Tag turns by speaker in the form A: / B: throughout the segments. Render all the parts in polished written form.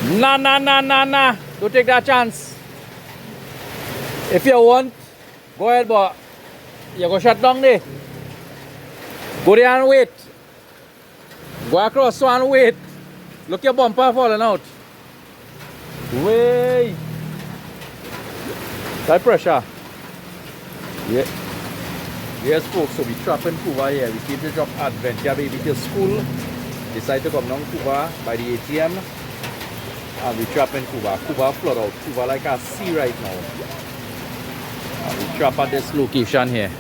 A: Nah. Don't take that chance. If you want, go ahead, but you go shut down there. Go there and wait. Go across one and wait. Look your bumper falling out. Way. That pressure. Yeah. Yes, folks, so we trapping Cuba here. We came to drop Adventure Baby to school. Decide to come down Cuba by the ATM. And we trapping Cuba. Cuba flood out. Cuba like a sea right now. And we trap at this location here.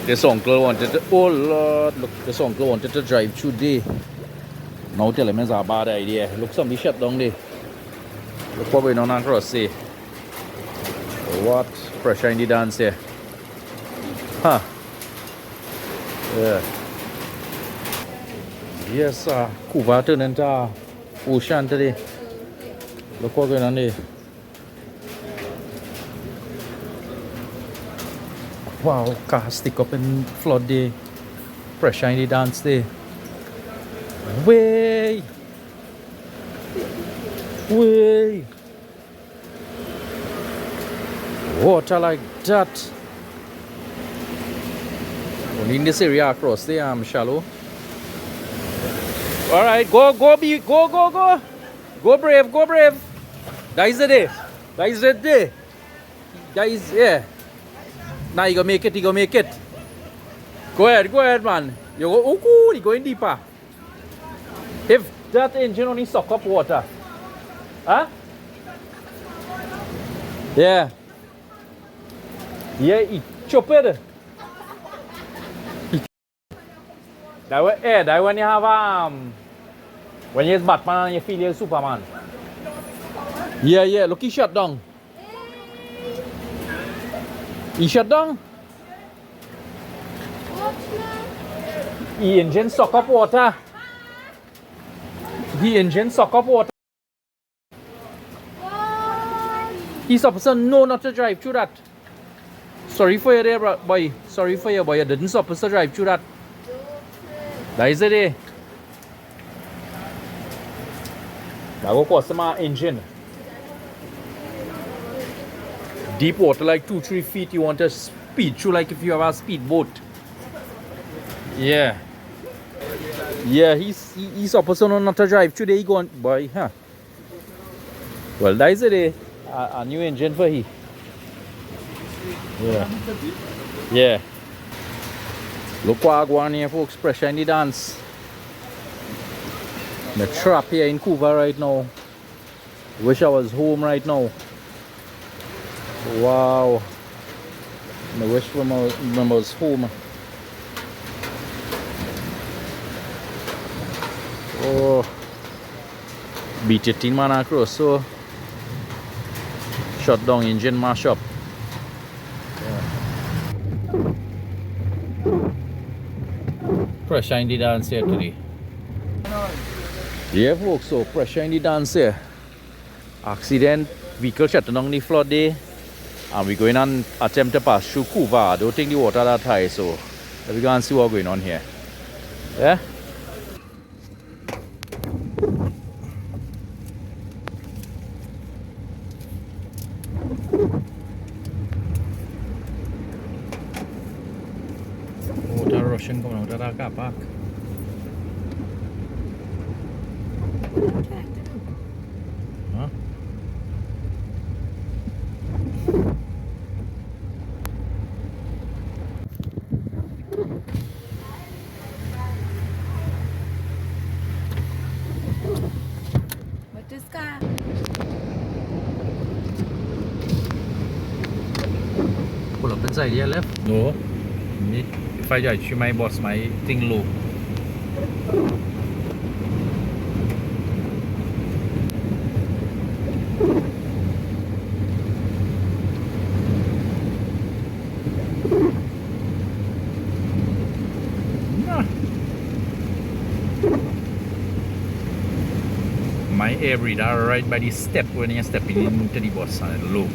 A: This uncle wanted to, oh Lord, look, this uncle wanted to drive through there. Now tell him it's a bad idea. Look, somebody shut down there. Look what going on across there. What pressure in the dance here. Huh. Yeah. Yes, Cuba turned into ocean today. Look what going on there. Wow, car stick up in flood there. Pressure in the dance there. Way. Water like that. Only in this area across there, I'm shallow. Alright, go brave. That is the day. That is, yeah. Now you gonna make it. Go ahead, man. You go, you going deeper. If that engine only suck up water. Huh? Yeah. Yeah, it chop it. That when you have when you're Batman and you feel you're Superman. Yeah, look, he shut down. He shut down. The engine suck up water. He's supposed to know not to drive through that. Sorry for you there, boy. Sorry for you, boy. You didn't supposed to drive through that. That is the day. That will cost my engine. Deep water like 2-3 feet. You want to speed through like if you have a speedboat. Yeah. Yeah, he's supposed to know not to drive through there. He going, boy, huh? Well, that is the day. A new engine for he. Yeah. Look what I go on here, folks. Pressure in the dance. The trap here in Cuba right now. Wish I was home right now. Wow. I wish I was home. Oh. Beat 18 man across, so shut down engine mash up. Pressure in the dance here today. Yeah, folks, so pressure in the dance here. Accident, vehicle shutting down the flood there. And we're going on attempt to pass through Cuba. I don't think the water that high, so let's go and see what's going on here. Yeah? Water rushing coming out of that car park. Huh?
B: What is car?
A: Pull up inside here left? No. If I judge my boss, my thing low. My air breather right by the step when you're stepping into the bus and low.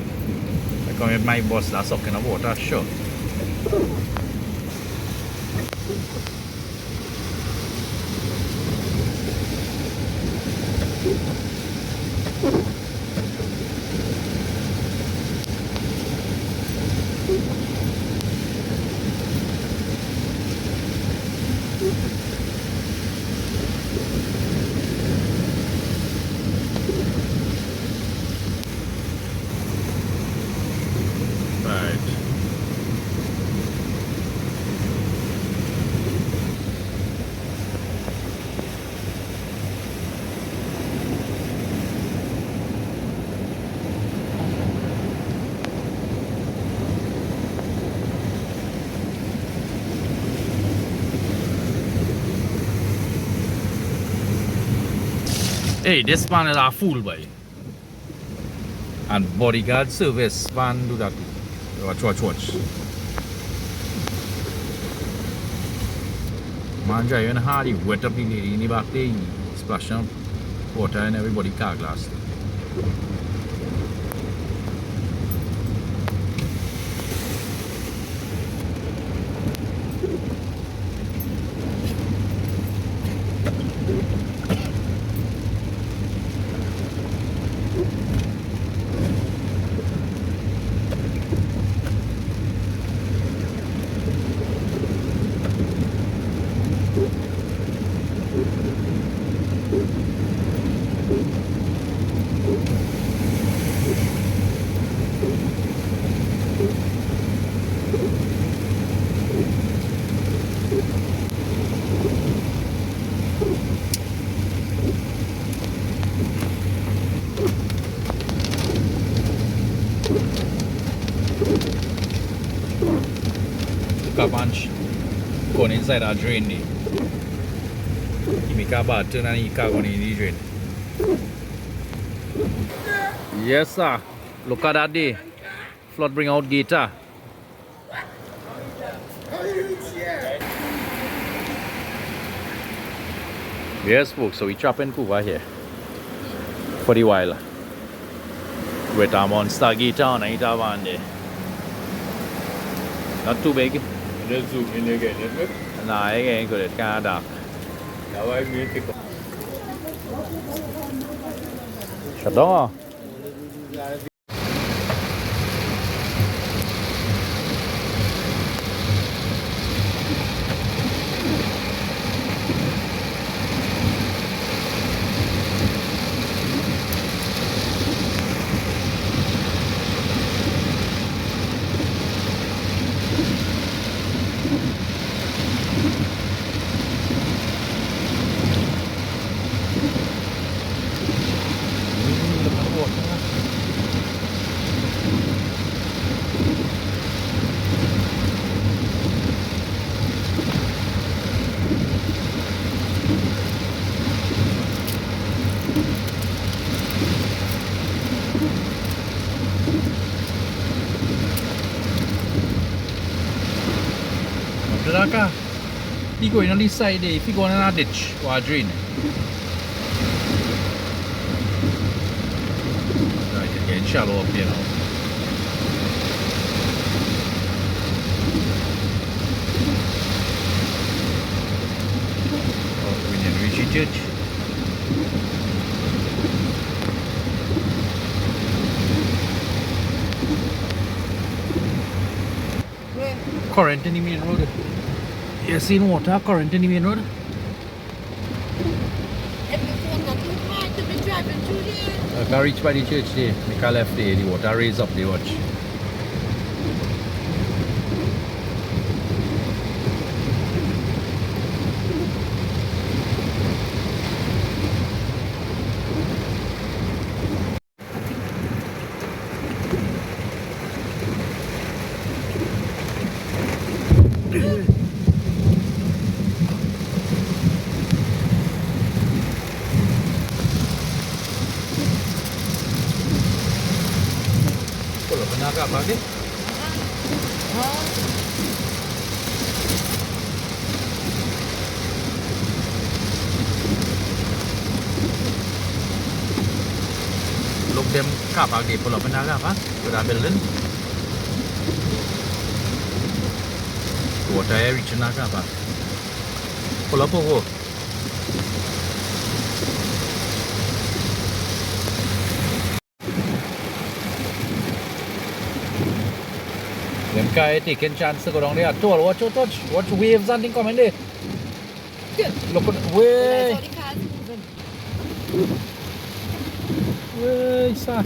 A: I come with my bus that's sucking of water, sure. Hey, this man is a fool, boy. And bodyguard service man do that too. Watch. Man driving hard, he wet up the lady in the back there, he splash up water in everybody car glass. Look a bunch going inside our drain there. He make a bad turn and he car going in the drain. Yes sir. Look at that day. Flood bring out gator. Yes folks, so we trapping Cuba here for the while with a monster gator on it one there. Not too big.
B: Just zoom in again, isn't it?
A: Nah, it ain't good. It's kind of dark.
B: Now I mean pick up.
A: Shut down. Raka, he going on this side there. If he going on a ditch or a drain. Right, it's getting shallow up here now. Oh, we didn't reach the church. Current in the main road. You seen water current in the main road? If I reach by the church there, make a left there, the water raise up the watch. Kalau kena agak apa ni? Look them car park di Pulau Penaga apa? Sudah building. Water area reach naga apa? Pulau Pogo. Them guy taking chance to go down there. Tall, watch waves and thing coming there. Look at way. Way, son.